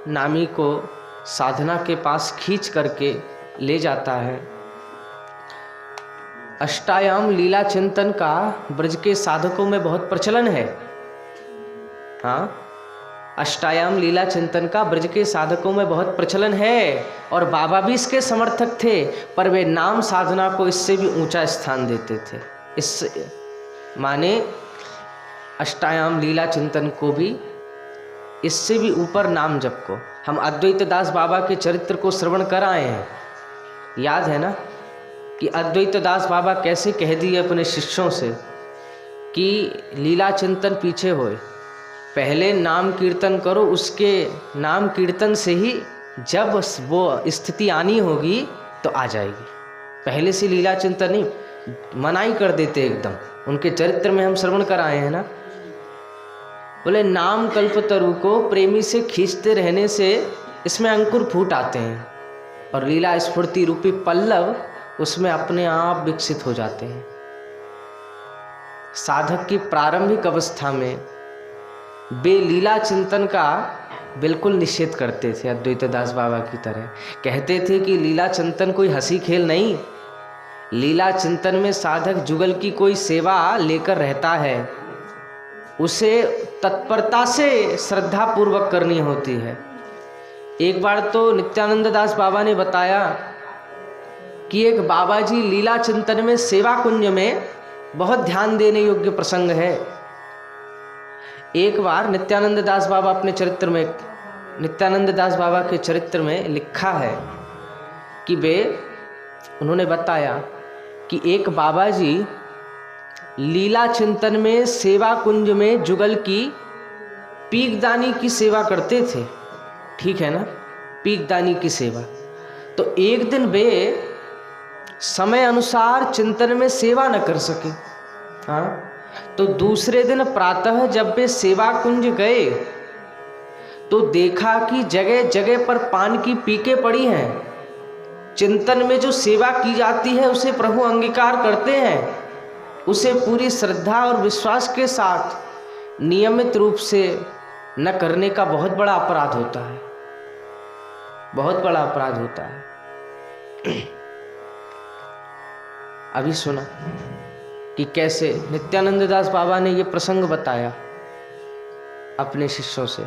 नामी को साधना के पास खींच करके ले जाता है। अष्टायाम लीला चिंतन का ब्रज के साधकों में बहुत प्रचलन है। हाँ, अष्टायाम लीला चिंतन का ब्रज के साधकों में बहुत प्रचलन है और बाबा भी इसके समर्थक थे, पर वे नाम साधना को इससे भी ऊंचा स्थान देते थे। इस माने अष्टायाम लीला चिंतन को भी इससे भी ऊपर नाम जप को। हम अद्वैत दास बाबा के चरित्र को श्रवण कर आए हैं, याद है ना कि अद्वैत दास बाबा कैसे कह दिए अपने शिष्यों से कि लीला चिंतन पीछे होए, पहले नाम कीर्तन करो, उसके नाम कीर्तन से ही जब वो स्थिति आनी होगी तो आ जाएगी। पहले से लीला चिंतन नहीं, मनाही कर देते एकदम। उनके चरित्र में हम श्रवण कराए हैं ना, बोले नाम कल्पतरु को प्रेमी से खींचते रहने से इसमें अंकुर फूट आते हैं और लीला स्फूर्ति रूपी पल्लव उसमें अपने आप विकसित हो जाते हैं। साधक की प्रारंभिक अवस्था में वे लीला चिंतन का बिल्कुल निषेध करते थे, अद्वैत दास बाबा की तरह। कहते थे कि लीला चिंतन कोई हंसी खेल नहीं, लीला चिंतन में साधक जुगल की कोई सेवा लेकर रहता है, उसे तत्परता से श्रद्धा पूर्वक करनी होती है। एक बार तो नित्यानंद दास बाबा ने बताया कि एक बाबा जी लीला चिंतन में सेवा कुंज में बहुत ध्यान देने योग्य प्रसंग है। एक बार नित्यानंद दास बाबा अपने चरित्र में, नित्यानंद दास बाबा के चरित्र में लिखा है कि उन्होंने बताया कि एक बाबा जी लीला चिंतन में सेवा कुंज में जुगल की पीकदानी की सेवा करते थे। ठीक है ना, पीकदानी की सेवा। तो एक दिन वे समय अनुसार चिंतन में सेवा न कर सके। हाँ, तो दूसरे दिन प्रातः जब वे सेवा कुंज गए तो देखा कि जगह जगह पर पान की पीके पड़ी हैं। चिंतन में जो सेवा की जाती है उसे प्रभु अंगीकार करते हैं, उसे पूरी श्रद्धा और विश्वास के साथ नियमित रूप से न करने का बहुत बड़ा अपराध होता है, बहुत बड़ा अपराध होता है। अभी सुना कि कैसे नित्यानंद दास बाबा ने ये प्रसंग बताया अपने शिष्यों से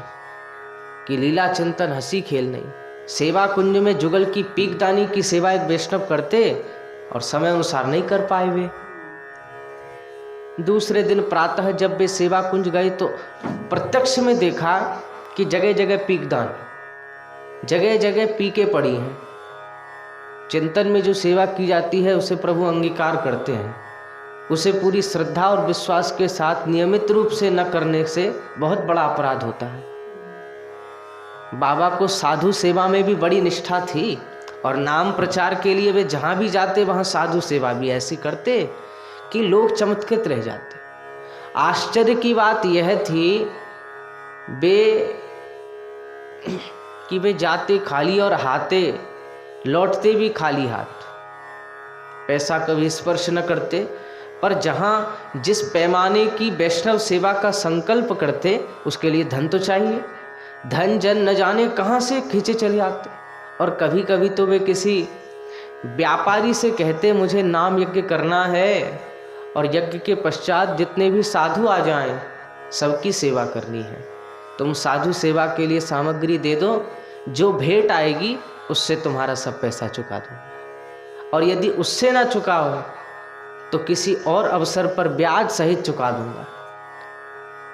कि लीला चिंतन हंसी खेल नहीं। सेवा कुंज में जुगल की पीकदानी की सेवा एक वैष्णव करते और समय अनुसार नहीं कर पाए वे। दूसरे दिन प्रातः जब वे सेवा कुंज गए तो प्रत्यक्ष में देखा कि जगह जगह पीकदान, जगह जगह पीके पड़ी हैं। चिंतन में जो सेवा की जाती है उसे प्रभु अंगीकार करते हैं, उसे पूरी श्रद्धा और विश्वास के साथ नियमित रूप से न करने से बहुत बड़ा अपराध होता है। बाबा को साधु सेवा में भी बड़ी निष्ठा थी और नाम प्रचार के लिए वे जहाँ भी जाते वहाँ साधु सेवा भी ऐसी करते कि लोग चमत्कृत रह जाते। आश्चर्य की बात यह थी वे जाते खाली और हाथे लौटते भी खाली हाथ, पैसा कभी स्पर्श न करते, पर जहाँ जिस पैमाने की वैष्णव सेवा का संकल्प करते उसके लिए धन तो चाहिए। धन जन न जाने कहाँ से खींचे चले आते। और कभी कभी तो वे किसी व्यापारी से कहते मुझे नाम यज्ञ करना है और यज्ञ के पश्चात जितने भी साधु आ जाएं सबकी सेवा करनी है, तुम साधु सेवा के लिए सामग्री दे दो, जो भेंट आएगी उससे तुम्हारा सब पैसा चुका दो, और यदि उससे ना चुकाओ तो किसी और अवसर पर ब्याज सहित चुका दूंगा।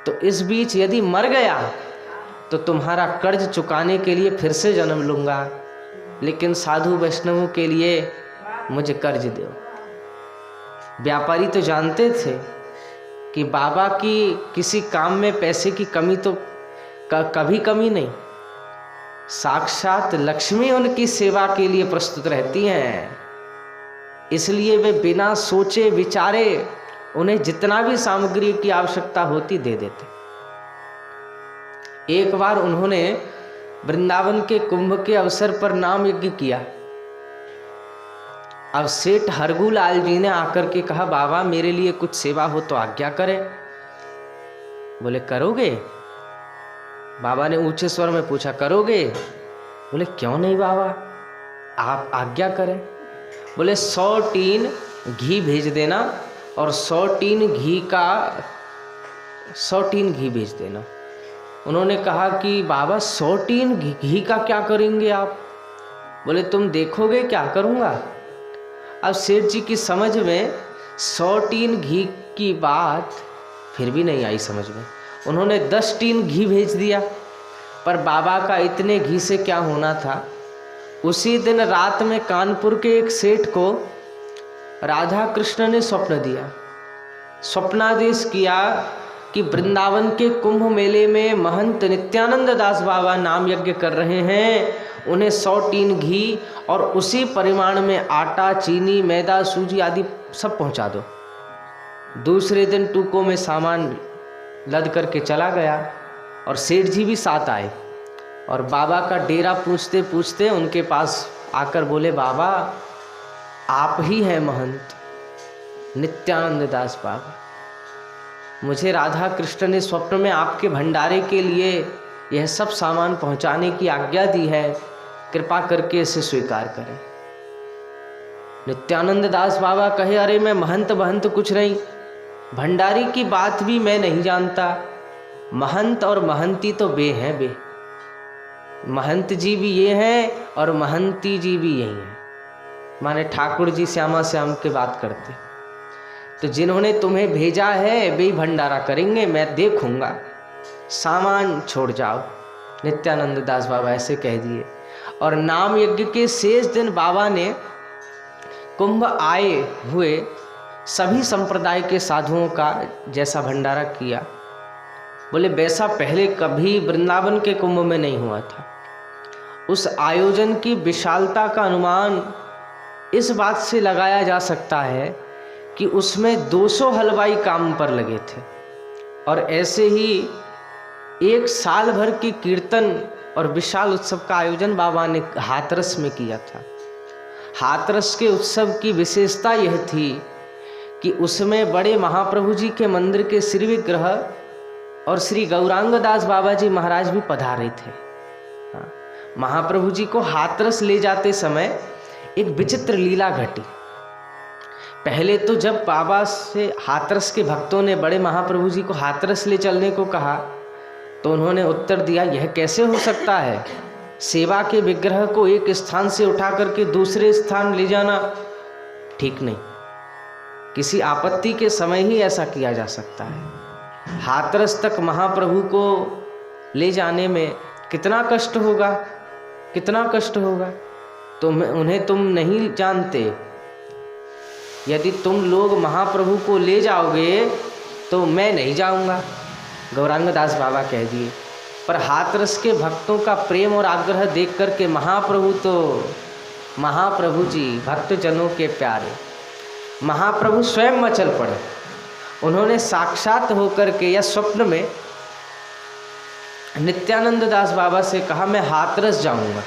तो इस बीच यदि मर गया तो तुम्हारा कर्ज चुकाने के लिए फिर से जन्म लूंगा, लेकिन साधु वैष्णवों के लिए मुझे कर्ज दो। व्यापारी तो जानते थे कि बाबा की किसी काम में पैसे की कमी तो कभी कमी नहीं, साक्षात लक्ष्मी उनकी सेवा के लिए प्रस्तुत रहती हैं। इसलिए वे बिना सोचे विचारे उन्हें जितना भी सामग्री की आवश्यकता होती दे देते। एक बार उन्होंने वृंदावन के कुंभ के अवसर पर नाम यज्ञ किया। अब सेठ हरगूलाल जी ने आकर के कहा, बाबा मेरे लिए कुछ सेवा हो तो आज्ञा करें। बोले करोगे? बाबा ने ऊंचे स्वर में पूछा, करोगे? बोले क्यों नहीं बाबा, आप आज्ञा करें। बोले 100 टीन घी भेज देना और 100 टीन घी भेज देना। उन्होंने कहा कि बाबा 100 टीन घी का क्या करेंगे आप? बोले तुम देखोगे क्या करूँगा। अब सेठ जी की समझ में 100 टीन घी की बात फिर भी नहीं आई समझ में। उन्होंने 10 टीन घी भेज दिया, पर बाबा का इतने घी से क्या होना था। उसी दिन रात में कानपुर के एक सेठ को राधा कृष्ण ने स्वप्न दिया स्वप्नादेश किया कि वृंदावन के कुंभ मेले में महंत नित्यानंद दास बाबा नाम यज्ञ कर रहे हैं, उन्हें 100 टीन घी और उसी परिमाण में आटा, चीनी, मैदा, सूजी आदि सब पहुंचा दो। दूसरे दिन टूकों में सामान लद करके चला गया और सेठ जी भी साथ आए और बाबा का डेरा पूछते पूछते उनके पास आकर बोले, बाबा आप ही हैं महंत नित्यानंद दास बाबा। मुझे राधा कृष्ण ने स्वप्न में आपके भंडारे के लिए यह सब सामान पहुंचाने की आज्ञा दी है, कृपा करके इसे स्वीकार करें। नित्यानंद दास बाबा कहे, अरे मैं महंत कुछ नहीं, भंडारी की बात भी मैं नहीं जानता। महंत और महंती तो बे हैं बे, महंत जी भी ये हैं और महंती जी भी यही हैं। माने ठाकुर जी श्यामा श्याम के बात करते। तो जिन्होंने तुम्हें भेजा है वे ही भंडारा करेंगे, मैं देखूंगा, सामान छोड़ जाओ। नित्यानंद दास बाबा ऐसे कह दिए। और नाम यज्ञ के शेष दिन बाबा ने कुंभ आए हुए सभी संप्रदाय के साधुओं का जैसा भंडारा किया, बोले वैसा पहले कभी वृंदावन के कुंभ में नहीं हुआ था। उस आयोजन की विशालता का अनुमान इस बात से लगाया जा सकता है कि उसमें 200 हलवाई काम पर लगे थे और ऐसे ही 1 साल भर की कीर्तन और विशाल उत्सव का आयोजन बाबा ने हाथरस में किया था। हाथरस के उत्सव की विशेषता यह थी कि उसमें बड़े महाप्रभु जी के मंदिर के श्री विग्रह और श्री गौरांग दास बाबा जी महाराज भी पधारे थे। महाप्रभु जी को हाथरस ले जाते समय एक विचित्र लीला घटी। पहले तो जब बाबा से हाथरस के भक्तों ने बड़े महाप्रभु जी को हाथरस ले चलने को कहा तो उन्होंने उत्तर दिया, यह कैसे हो सकता है, सेवा के विग्रह को एक स्थान से उठा करके दूसरे स्थान ले जाना ठीक नहीं, किसी आपत्ति के समय ही ऐसा किया जा सकता है। हाथरस तक महाप्रभु को ले जाने में कितना कष्ट होगा, कितना कष्ट होगा, उन्हें तुम नहीं जानते। यदि तुम लोग महाप्रभु को ले जाओगे तो मैं नहीं जाऊंगा, गौरांग दास बाबा कह दिए। पर हाथरस के भक्तों का प्रेम और आग्रह देख करके महाप्रभु जी भक्तजनों के प्यारे महाप्रभु स्वयं मचल पड़े। उन्होंने साक्षात होकर के या स्वप्न में नित्यानंद दास बाबा से कहा, मैं हाथरस जाऊंगा।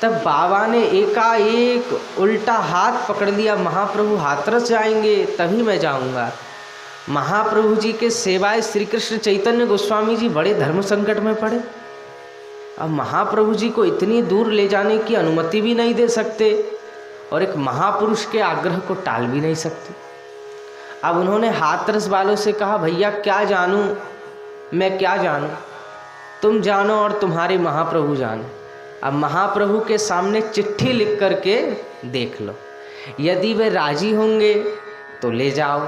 तब बाबा ने एकाएक उल्टा हाथ पकड़ लिया, महाप्रभु हाथरस जाएंगे तभी मैं जाऊंगा। महाप्रभु जी के सेवाए श्री कृष्ण चैतन्य गोस्वामी जी बड़े धर्म संकट में पड़े। अब महाप्रभु जी को इतनी दूर ले जाने की अनुमति भी नहीं दे सकते और एक महापुरुष के आग्रह को टाल भी नहीं सकते। अब उन्होंने हाथरस वालों से कहा, भैया क्या जानूं, मैं क्या जानूं, तुम जानो और तुम्हारे महाप्रभु जानो। अब महाप्रभु के सामने चिट्ठी लिख करके देख लो, यदि वे राजी होंगे तो ले जाओ।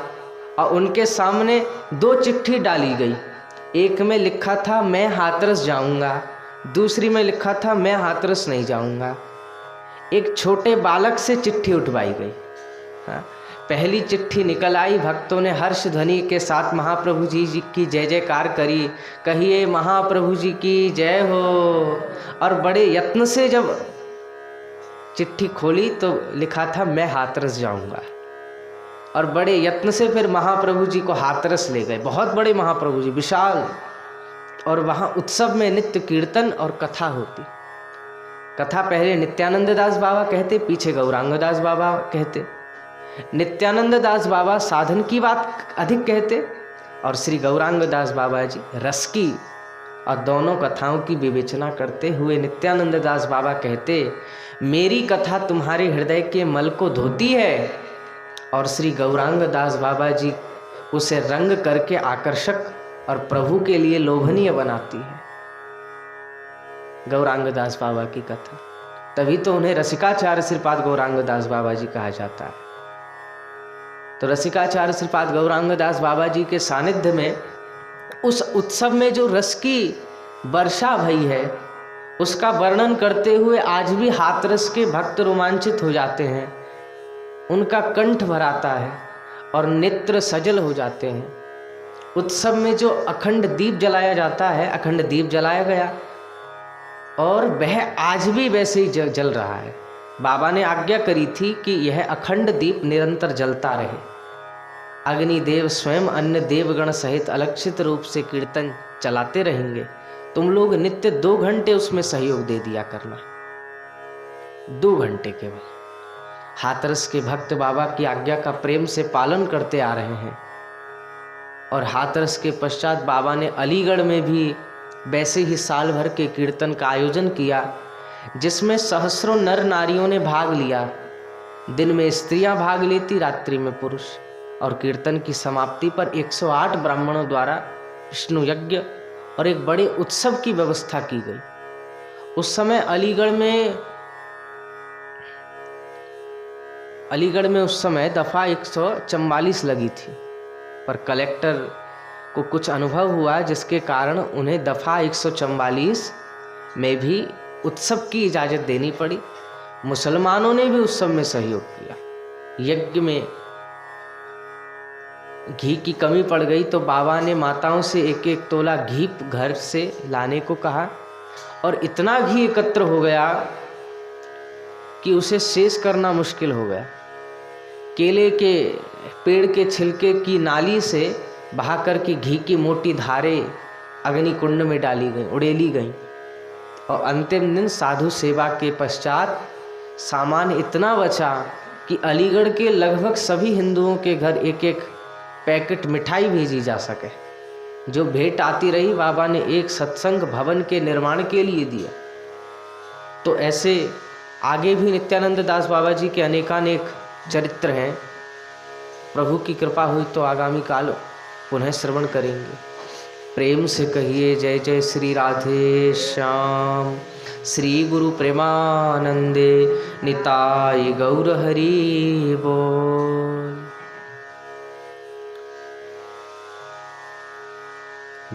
और उनके सामने 2 चिट्ठी डाली गई, एक में लिखा था मैं हाथरस जाऊंगा, दूसरी में लिखा था मैं हाथरस नहीं जाऊंगा। एक छोटे बालक से चिट्ठी उठवाई गई। पहली चिट्ठी निकल आई, भक्तों ने हर्ष ध्वनि के साथ महाप्रभु जी की जय जयकार करी, कहिए महाप्रभु जी की जय हो। और बड़े यत्न से जब चिट्ठी खोली तो लिखा था मैं हाथरस जाऊंगा, और बड़े यत्न से फिर महाप्रभु जी को हाथरस ले गए। बहुत बड़े महाप्रभु जी, विशाल, और वहाँ उत्सव में नित्य कीर्तन और कथा होती। कथा पहले नित्यानंद दास बाबा कहते, पीछे गौरांग दास बाबा कहते। नित्यानंद दास बाबा साधन की बात अधिक कहते और श्री गौरांग दास बाबा जी रस की, और दोनों कथाओं की विवेचना करते हुए नित्यानंद दास बाबा कहते, मेरी कथा तुम्हारे हृदय के मल को धोती है और श्री गौरांग दास बाबा जी उसे रंग करके आकर्षक और प्रभु के लिए लोभनीय बनाती है। गौरांग दास बाबा की कथा, तभी तो उन्हें रसिकाचार्य श्रीपाद गौरांग दास बाबा जी कहा जाता है। तो रसिकाचार्य श्रीपाद गौरांग दास बाबा जी के सानिध्य में उस उत्सव में जो रस की वर्षा भई है उसका वर्णन करते हुए आज भी हाथरस के भक्त रोमांचित हो जाते हैं, उनका कंठ भराता है। और नेत्र सजल हो जाते हैं। उत्सव में जो अखंड दीप जलाया जाता है, अखंड दीप जलाया गया और वह आज भी वैसे ही जल रहा है। बाबा ने आज्ञा करी थी कि यह अखंड दीप निरंतर जलता रहे। अग्निदेव स्वयं अन्य देवगण सहित अलक्षित रूप से कीर्तन चलाते रहेंगे। तुम लोग नित्य 2 घंटे उसमें सहयोग दे दिया करना, 2 घंटे केवल। हाथरस के भक्त बाबा की आज्ञा का प्रेम से पालन करते आ रहे हैं और हाथरस के पश्चात बाबा ने अलीगढ़ में भी वैसे ही साल भर के कीर्तन का आयोजन किया, जिसमें सहस्रों नर नारियों ने भाग लिया। दिन में स्त्रियां भाग लेती, रात्रि में पुरुष। और कीर्तन की समाप्ति पर 108 ब्राह्मणों द्वारा विष्णु यज्ञ और एक बड़े उत्सव की व्यवस्था की गई। उस समय अलीगढ़ में उस समय दफा 144 लगी थी, पर कलेक्टर को कुछ अनुभव हुआ जिसके कारण उन्हें दफा 144 में भी उत्सव की इजाज़त देनी पड़ी। मुसलमानों ने भी उत्सव में सहयोग किया। यज्ञ में घी की कमी पड़ गई तो बाबा ने माताओं से 1-1 तोला घी घर से लाने को कहा और इतना घी एकत्र हो गया कि उसे शेष करना मुश्किल हो गया। केले के पेड़ के छिलके की नाली से बहा कर के घी की मोटी धारें अग्नि कुंड में डाली गई, उड़ेली गई। और अंतिम दिन साधु सेवा के पश्चात सामान इतना बचा कि अलीगढ़ के लगभग सभी हिंदुओं के घर 1-1 पैकेट मिठाई भेजी जा सके। जो भेंट आती रही बाबा ने एक सत्संग भवन के निर्माण के लिए दिया। तो ऐसे आगे भी नित्यानंद दास बाबा जी के अनेकानेक चरित्र हैं। प्रभु की कृपा हुई तो आगामी काल पुनः श्रवण करेंगे। प्रेम से कहिए जय जय श्री राधे श्याम। श्री गुरु प्रेमानंदे निताय गौर हरि बोल।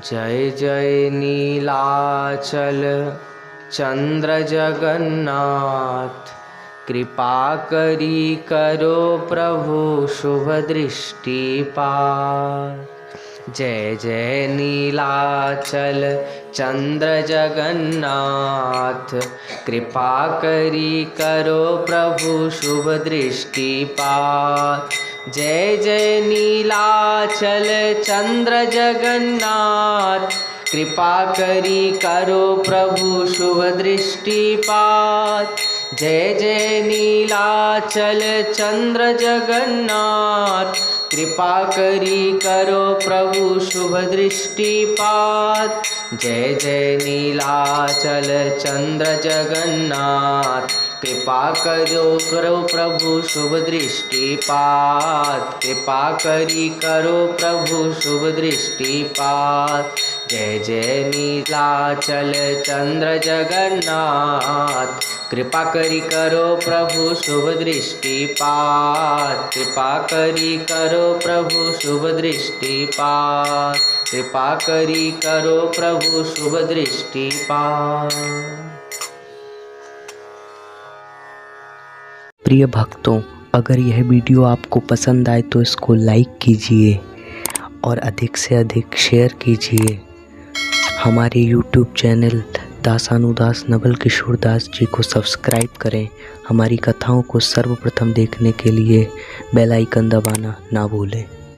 जय जय नीलाचल चंद्र जगन्नाथ, कृपा करी करो प्रभु शुभ दृष्टिपात। जय जय नीलाचल चंद्र जगन्नाथ, कृपा करी करो प्रभु शुभ दृष्टिपात। जय जय नीलाचल चंद्र जगन्नाथ, कृपा करी करो प्रभु शुभ दृष्टिपात। जय जय नीलाचल चंद्र जगन्नाथ, कृपा करी करो प्रभु शुभ दृष्टिपात। जय जय नीलाचल चंद्र जगन्नाथ, कृपा करो प्रभु शुभ दृष्टिपात। कृपा करी करो प्रभु शुभ दृष्टिपात। जय जय नीलाचल चंद्र जगन्नाथ, कृपा करी करो प्रभु शुभ दृष्टिपात। कृपा करी करो प्रभु शुभ दृष्टिपात। कृपा करी करो प्रभु शुभ दृष्टिपात। प्रिय भक्तों, अगर यह वीडियो आपको पसंद आए तो इसको लाइक कीजिए और अधिक से अधिक शेयर कीजिए। हमारे YouTube चैनल दासानुदास नवल किशोर दास जी को सब्सक्राइब करें। हमारी कथाओं को सर्वप्रथम देखने के लिए बेल आइकन दबाना ना भूलें।